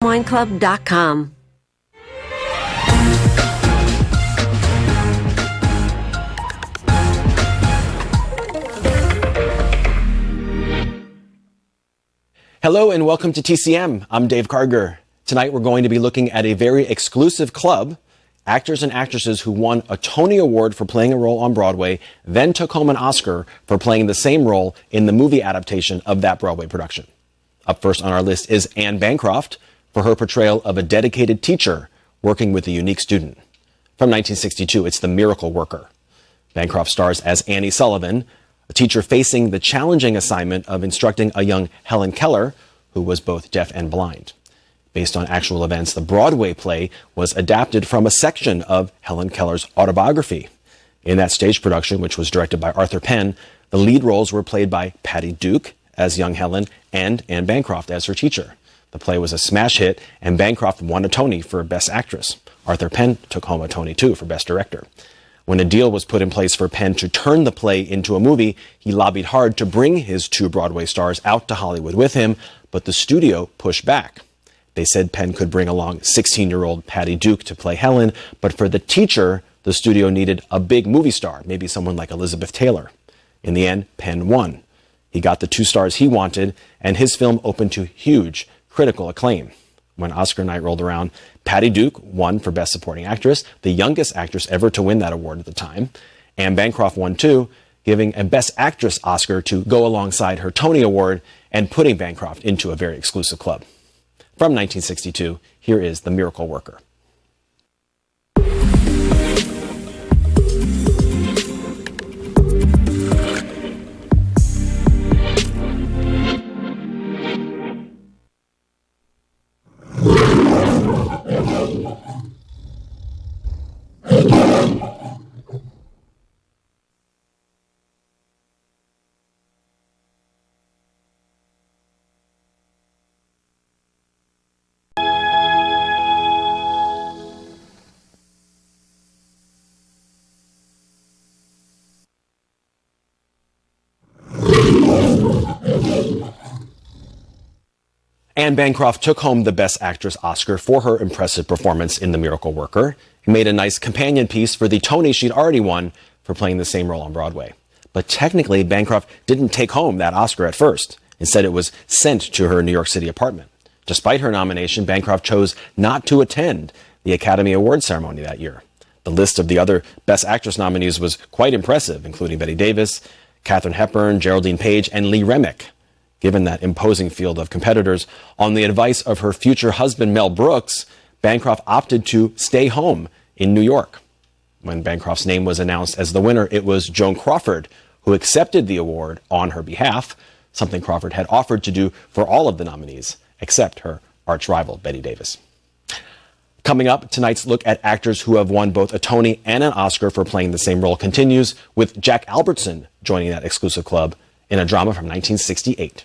TCMWineclub.com. Hello and welcome to TCM. I'm Dave Karger. Tonight we're going to be looking at a very exclusive club, actors and actresses who won a Tony Award for playing a role on Broadway, then took home an Oscar for playing the same role in the movie adaptation of that Broadway production. Up first on our list is Anne Bancroft for her portrayal of a dedicated teacher working with a unique student. From 1962, it's The Miracle Worker. Bancroft stars as Annie Sullivan, a teacher facing the challenging assignment of instructing a young Helen Keller, who was both deaf and blind. Based on actual events, the Broadway play was adapted from a section of Helen Keller's autobiography. In that stage production, which was directed by Arthur Penn, the lead roles were played by Patty Duke as young Helen and Anne Bancroft as her teacher. The play was a smash hit, and Bancroft won a Tony for Best Actress. Arthur Penn took home a Tony, too, for Best Director. When a deal was put in place for Penn to turn the play into a movie, he lobbied hard to bring his two Broadway stars out to Hollywood with him, but the studio pushed back. They said Penn could bring along 16-year-old Patty Duke to play Helen, but for the teacher, the studio needed a big movie star, maybe someone like Elizabeth Taylor. In the end, Penn won. He got the two stars he wanted, and his film opened to huge critical acclaim. When Oscar night rolled around, Patty Duke won for Best Supporting Actress, the youngest actress ever to win that award at the time. Anne Bancroft won too, giving a Best Actress Oscar to go alongside her Tony Award and putting Bancroft into a very exclusive club. From 1962, here is The Miracle Worker. Anne Bancroft took home the Best Actress Oscar for her impressive performance in The Miracle Worker. It made a nice companion piece for the Tony she'd already won for playing the same role on Broadway. But technically, Bancroft didn't take home that Oscar at first. Instead, it was sent to her New York City apartment. Despite her nomination, Bancroft chose not to attend the Academy Awards ceremony that year. The list of the other Best Actress nominees was quite impressive, including Bette Davis, Katharine Hepburn, Geraldine Page, and Lee Remick. Given that imposing field of competitors, on the advice of her future husband Mel Brooks, Bancroft opted to stay home in New York. When Bancroft's name was announced as the winner, it was Joan Crawford who accepted the award on her behalf, something Crawford had offered to do for all of the nominees, except her arch-rival Bette Davis. Coming up, tonight's look at actors who have won both a Tony and an Oscar for playing the same role continues, with Jack Albertson joining that exclusive club in a drama from 1968.